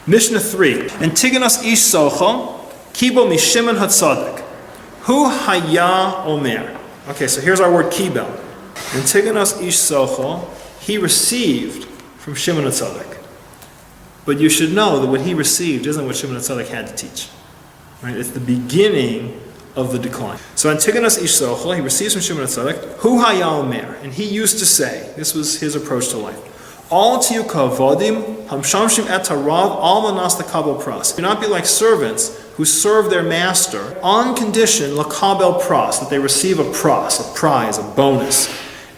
Mishnah 3. Antigonus ish socho, kibo mishimen hatzadik. Hu haya omer. Okay, so here's our word kibel. Antigonus ish socho, he received from Shimon HaTzadik. But you should know that what he received isn't what Shimon HaTzadik had to teach. Right? It's the beginning of the decline. So Antigonus ish socho, he receives from Shimon HaTzadik, Hu haya omer, and he used to say, this was his approach to life, All tiyu kavodim hamshamshim et harav al manas lekabel pras. Do not be like servants who serve their master on condition lekabel pras, that they receive a pras, a prize, a bonus.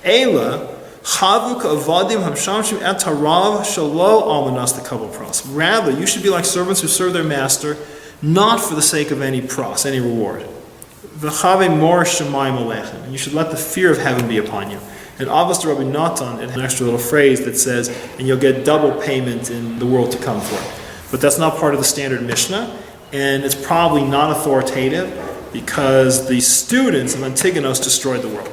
Ela chavu kavodim hamshamshim et harav shalo al manas lekabel pras. Rather, you should be like servants who serve their master not for the sake of any pras, any reward. V'chave mor shemayim alechem. And you should let the fear of heaven be upon you. And Avos to Rabbi Natan, it has an extra little phrase that says, and you'll get double payment in the world to come for it. But that's not part of the standard Mishnah, and it's probably not authoritative because the students of Antigonus destroyed the world.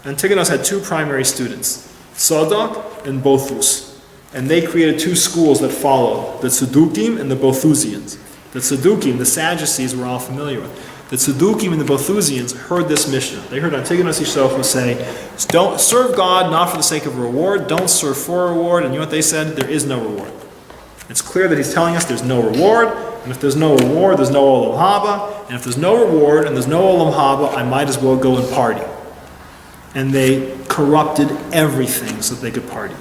Antigonus had two primary students, Tzadok and Bothus. And they created two schools that followed, the Tzedukim and the Bothusians. The Tzedukim, the Sadducees, we're all familiar with. The Tzedukim and the Bothusians heard this Mishnah. They heard Antigonus ish socho say, don't serve God not for the sake of a reward, don't serve for a reward, and you know what they said? There is no reward. It's clear that he's telling us there's no reward, and if there's no reward, there's no olam haba, and if there's no reward and there's no olam haba, I might as well go and party. And they corrupted everything so that they could party.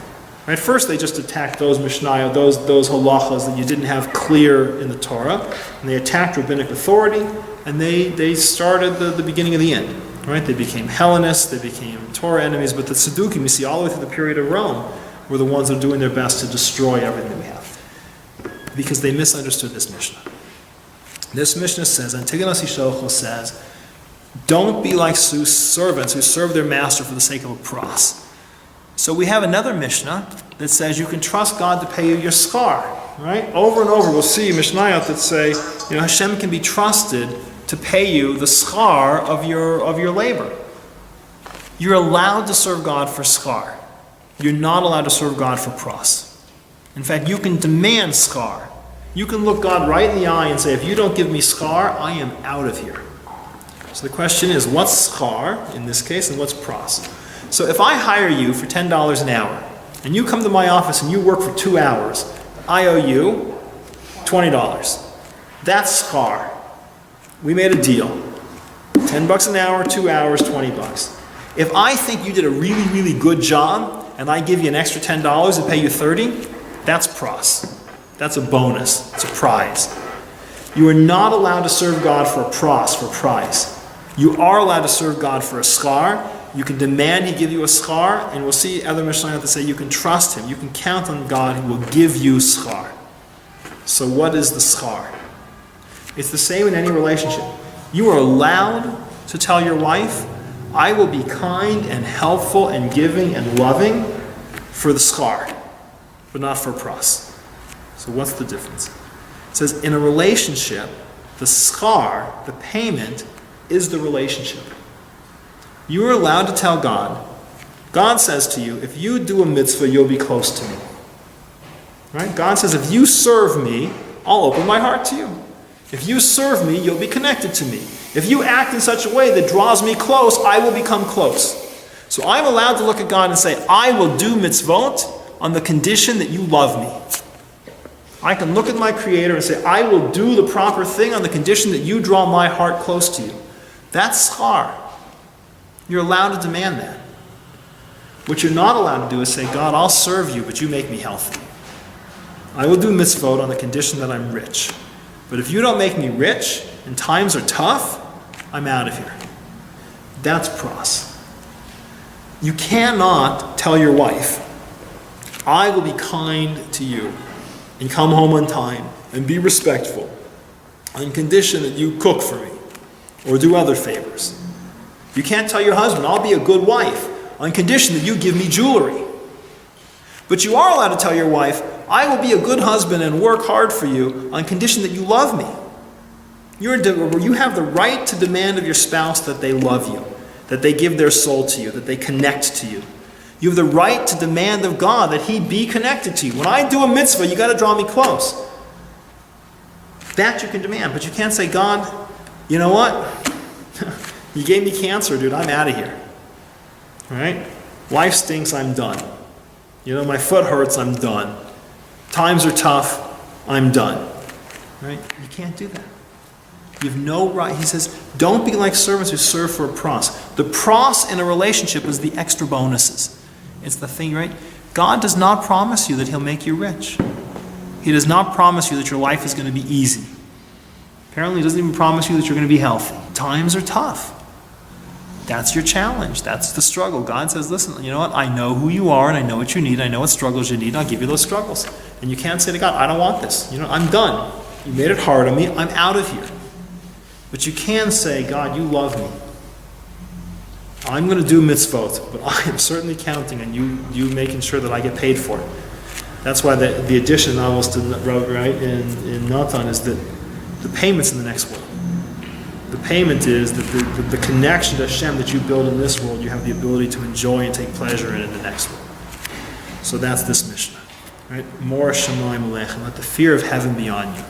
Right? First, they just attacked those Mishnayot, those halachas that you didn't have clear in the Torah, and they attacked rabbinic authority, and they started the beginning of the end. Right? They became Hellenists, they became Torah enemies, but the Tzedukim, you see all the way through the period of Rome, were the ones that are doing their best to destroy everything that we have. Because they misunderstood this Mishnah. This Mishnah says, Antigonus ish socho says, don't be like servants who serve their master for the sake of a pras. So we have another Mishnah that says you can trust God to pay you your schar. Right? Over and over we'll see Mishnayot that say, Hashem can be trusted to pay you the schar of your labor. You're allowed to serve God for schar. You're not allowed to serve God for pras. In fact, you can demand schar. You can look God right in the eye and say, if you don't give me schar, I am out of here. So the question is, what's schar in this case and what's pras? So if I hire you for $10 an hour, and you come to my office and you work for 2 hours, I owe you $20. That's schar. We made a deal. $10 an hour, 2 hours, $20. If I think you did a really, really good job, and I give you an extra $10 and pay you $30, that's pras. That's a bonus. It's a prize. You are not allowed to serve God for a pras, for a prize. You are allowed to serve God for a schar. You can demand He give you a schar, and we'll see other Mishnayot that say you can trust Him. You can count on God who will give you schar. So what is the schar? It's the same in any relationship. You are allowed to tell your wife, I will be kind and helpful and giving and loving for the schar, but not for pras. So what's the difference? It says in a relationship, the schar, the payment, is the relationship. You are allowed to tell God, God says to you, if you do a mitzvah, you'll be close to me. Right? God says, if you serve me, I'll open my heart to you. If you serve me, you'll be connected to me. If you act in such a way that draws me close, I will become close. So I'm allowed to look at God and say, I will do mitzvot on the condition that you love me. I can look at my Creator and say, I will do the proper thing on the condition that you draw my heart close to you. That's schar. You're allowed to demand that. What you're not allowed to do is say, God, I'll serve you, but you make me healthy. I will do mitzvot on the condition that I'm rich. But if you don't make me rich, and times are tough, I'm out of here. That's pras. You cannot tell your wife, I will be kind to you, and come home on time, and be respectful, on condition that you cook for me, or do other favors. You can't tell your husband, I'll be a good wife, on condition that you give me jewelry. But you are allowed to tell your wife, I will be a good husband and work hard for you on condition that you love me. You have the right to demand of your spouse that they love you, that they give their soul to you, that they connect to you. You have the right to demand of God that He be connected to you. When I do a mitzvah, you got to draw me close. That you can demand, but you can't say, God, you know what? You gave me cancer, dude. I'm out of here. All right? Life stinks. I'm done. You know, my foot hurts. I'm done. Times are tough. I'm done. Right? You can't do that. You have no right. He says, don't be like servants who serve for a pros. The pros in a relationship is the extra bonuses. It's the thing, right? God does not promise you that he'll make you rich. He does not promise you that your life is going to be easy. Apparently, he doesn't even promise you that you're going to be healthy. Times are tough. That's your challenge. That's the struggle. God says, listen, you know what? I know who you are and I know what you need. I know what struggles you need. I'll give you those struggles. And you can't say to God, I don't want this. You know, I'm done. You made it hard on me. I'm out of here. But you can say, God, you love me. I'm going to do mitzvot, but I am certainly counting on you making sure that I get paid for it. That's why the addition novels to right in Natan is that the payment's in the next world. The payment is that the connection to Hashem that you build in this world, you have the ability to enjoy and take pleasure in the next world. So that's this Mishnah. Right? More Shemayim Aleichem. Let the fear of heaven be on you.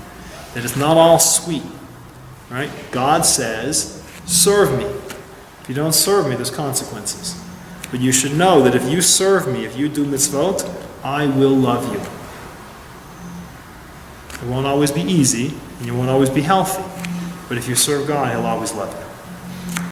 That it's not all sweet. Right? God says, serve me. If you don't serve me, there's consequences. But you should know that if you serve me, if you do mitzvot, I will love you. It won't always be easy, and you won't always be healthy. But if you serve God, he'll always love you.